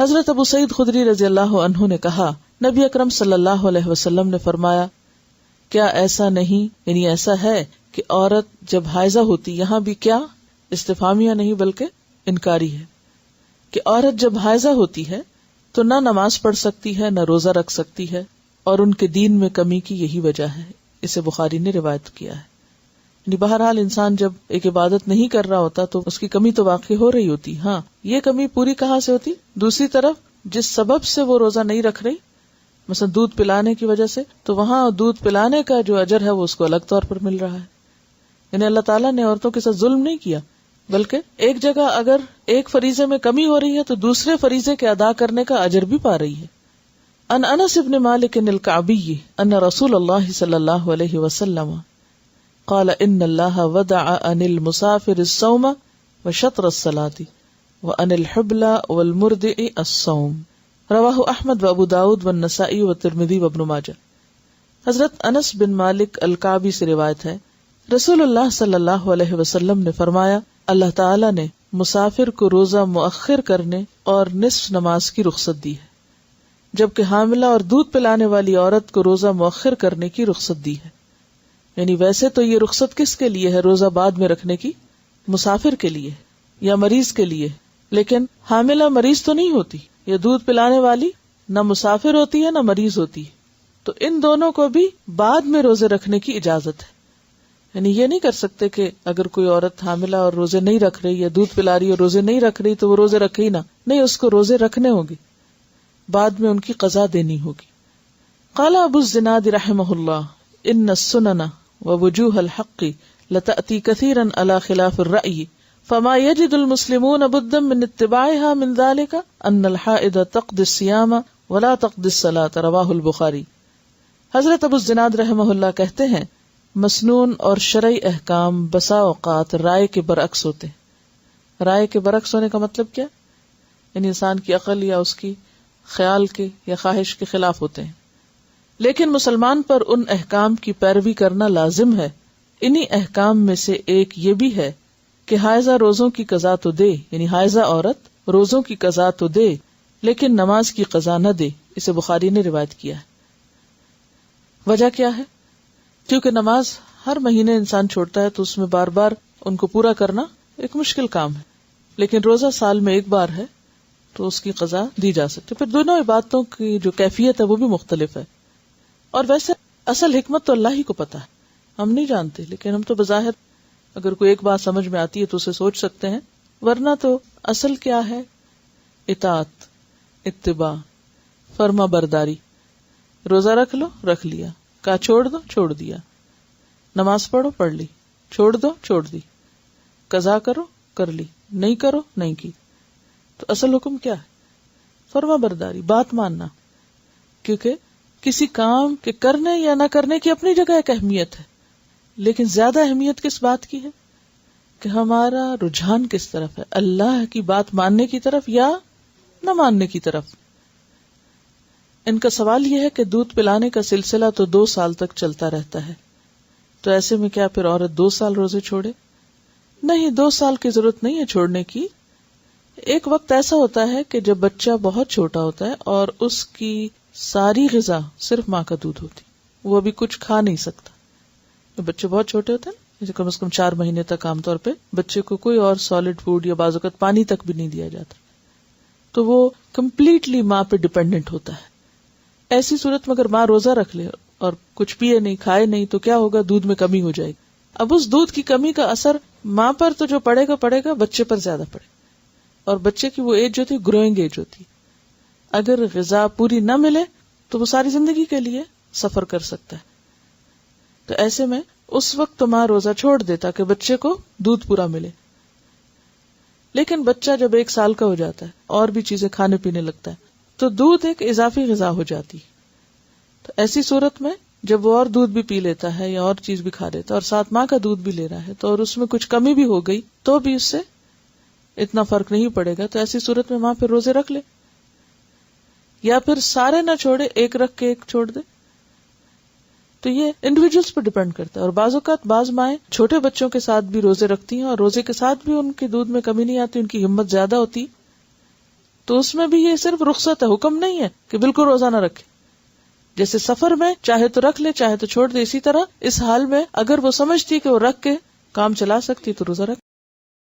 حضرت ابو سعید خدری رضی اللہ عنہ نے کہا، نبی اکرم صلی اللہ علیہ وسلم نے فرمایا، کیا ایسا نہیں، یعنی ایسا ہے کہ عورت جب حائضہ ہوتی، یہاں بھی کیا استفہامیہ نہیں بلکہ انکاری ہے، کہ عورت جب حائضہ ہوتی ہے تو نہ نماز پڑھ سکتی ہے، نہ روزہ رکھ سکتی ہے، اور ان کے دین میں کمی کی یہی وجہ ہے. اسے بخاری نے روایت کیا ہے. یعنی بہرحال انسان جب ایک عبادت نہیں کر رہا ہوتا تو اس کی کمی تو واقع ہو رہی ہوتی. ہاں، یہ کمی پوری کہاں سے ہوتی؟ دوسری طرف جس سبب سے وہ روزہ نہیں رکھ رہی، مثلا دودھ پلانے کی وجہ سے، تو وہاں دودھ پلانے کا جو اجر ہے وہ اس کو الگ طور پر مل رہا ہے. یعنی اللہ تعالیٰ نے عورتوں کے ساتھ ظلم نہیں کیا، بلکہ ایک جگہ اگر ایک فریضے میں کمی ہو رہی ہے تو دوسرے فریضے کے ادا کرنے کا اجر بھی پا رہی ہے. ان انس بن مالک الکعبی ان رسول اللہ صلی اللہ علیہ وسلم قال ان اللہ ودع عن المسافر الصوم وشطر الصلاة وعن الحبل والمرضع الصوم. رواہ احمد وابو داود والنسائی والترمذی وابن ماجہ. حضرت انس بن مالک الکعبی سے روایت ہے، رسول اللہ صلی اللہ علیہ وسلم نے فرمایا، اللہ تعالی نے مسافر کو روزہ مؤخر کرنے اور نصف نماز کی رخصت دی ہے، جبکہ حاملہ اور دودھ پلانے والی عورت کو روزہ مؤخر کرنے کی رخصت دی ہے. یعنی ویسے تو یہ رخصت کس کے لیے ہے؟ روزہ بعد میں رکھنے کی، مسافر کے لیے یا مریض کے لیے. لیکن حاملہ مریض تو نہیں ہوتی، یا دودھ پلانے والی نہ مسافر ہوتی ہے نہ مریض ہوتی ہے، تو ان دونوں کو بھی بعد میں روزے رکھنے کی اجازت ہے. یعنی یہ نہیں کر سکتے کہ اگر کوئی عورت حاملہ اور روزے نہیں رکھ رہی یا دودھ پلا رہی اور روزے نہیں رکھ رہی تو وہ روزے رکھے ہی نہ. نہیں، اس کو روزے رکھنے ہوں گے، بعد میں ان کی قضا دینی ہوگی. قال ابو الزناد رحمہ اللہ ان السنن ووجوه الحق لتأتي كثيرا على خلاف الرأي فما يجد المسلمون بدا من اتباعها من ذلك ان الحائض تقضي الصيام ولا تقضي الصلاة. رواہ البخاری. حضرت ابو الزناد رحمہ اللہ کہتے ہیں، مسنون اور شرعی احکام بسا اوقات رائے کے برعکس ہوتے ہیں. رائے کے برعکس ہونے کا مطلب کیا؟ یعنی انسان کی عقل یا اس کی خیال کے یا خواہش کے خلاف ہوتے ہیں. لیکن مسلمان پر ان احکام کی پیروی کرنا لازم ہے. انہی احکام میں سے ایک یہ بھی ہے کہ حائضہ روزوں کی قضا تو دے، یعنی حائضہ عورت روزوں کی قضا تو دے لیکن نماز کی قضا نہ دے. اسے بخاری نے روایت کیا ہے. وجہ کیا ہے؟ کیونکہ نماز ہر مہینے انسان چھوڑتا ہے تو اس میں بار بار ان کو پورا کرنا ایک مشکل کام ہے، لیکن روزہ سال میں ایک بار ہے تو اس کی قضا دی جا سکتی. پھر دونوں عبادتوں کی جو کیفیت ہے وہ بھی مختلف ہے. اور ویسے اصل حکمت تو اللہ ہی کو پتا ہے، ہم نہیں جانتے، لیکن ہم تو بظاہر اگر کوئی ایک بات سمجھ میں آتی ہے تو اسے سوچ سکتے ہیں، ورنہ تو اصل کیا ہے؟ اطاعت، اتباع، فرما برداری. روزہ رکھ لو، رکھ لیا، کہا چھوڑ دو، چھوڑ دیا. نماز پڑھو، پڑھ لی، چھوڑ دو، چھوڑ دی. قضا کرو، کر لی، نہیں کرو، نہیں کی. تو اصل حکم کیا ہے؟ فرما برداری، بات ماننا. کیونکہ کسی کام کے کرنے یا نہ کرنے کی اپنی جگہ ایک اہمیت ہے، لیکن زیادہ اہمیت کس بات کی ہے کہ ہمارا رجحان کس طرف ہے، اللہ کی بات ماننے کی طرف یا نہ ماننے کی طرف. ان کا سوال یہ ہے کہ دودھ پلانے کا سلسلہ تو 2 سال تک چلتا رہتا ہے، تو ایسے میں کیا پھر عورت 2 سال روزے چھوڑے؟ نہیں، 2 سال کی ضرورت نہیں ہے چھوڑنے کی. ایک وقت ایسا ہوتا ہے کہ جب بچہ بہت چھوٹا ہوتا ہے اور اس کی ساری غذا صرف ماں کا دودھ ہوتی، وہ ابھی کچھ کھا نہیں سکتا. جب بچے بہت چھوٹے ہوتے ہیں نا، کم از کم 4 مہینے تک عام طور پہ بچے کو کوئی اور سالڈ فوڈ یا بعض اوقات پانی تک بھی نہیں دیا جاتا، تو وہ کمپلیٹلی ماں پہ ڈیپینڈنٹ ہوتا ہے. ایسی صورت میں اگر ماں روزہ رکھ لے اور کچھ پیے نہیں، کھائے نہیں، تو کیا ہوگا؟ دودھ میں کمی ہو جائے گی. اب اس دودھ کی کمی کا اثر ماں پر تو جو پڑے گا بچے پر زیادہ پڑے. اور بچے کی وہ ایج جو تھی گروئنگ ایج ہوتی، اگر غذا پوری نہ ملے تو وہ ساری زندگی کے لیے سفر کر سکتا ہے. تو ایسے میں اس وقت تو ماں روزہ چھوڑ دے تاکہ بچے کو دودھ پورا ملے. لیکن بچہ جب 1 سال کا ہو جاتا ہے اور بھی چیزیں کھانے پینے لگتا ہے تو دودھ ایک اضافی غذا ہو جاتی. تو ایسی صورت میں جب وہ اور دودھ بھی پی لیتا ہے یا اور چیز بھی کھا لیتا ہے اور ساتھ ماں کا دودھ بھی لے رہا ہے تو اور اس میں کچھ کمی بھی ہو گئی تو بھی اس سے اتنا فرق نہیں پڑے گا. تو ایسی صورت میں ماں پھر روزے رکھ لے، یا پھر سارے نہ چھوڑے، ایک رکھ کے ایک چھوڑ دے. تو یہ انڈیویجولز پر ڈیپینڈ کرتا ہے. اور بعض اوقات بعض مائیں چھوٹے بچوں کے ساتھ بھی روزے رکھتی ہیں اور روزے کے ساتھ بھی ان کے دودھ میں کمی نہیں آتی، ان کی ہمت زیادہ ہوتی. تو اس میں بھی یہ صرف رخصت ہے، حکم نہیں ہے کہ بالکل روزہ نہ رکھے. جیسے سفر میں چاہے تو رکھ لے چاہے تو چھوڑ دے، اسی طرح اس حال میں اگر وہ سمجھتی کہ وہ رکھ کے کام چلا سکتی تو روزہ رکھ.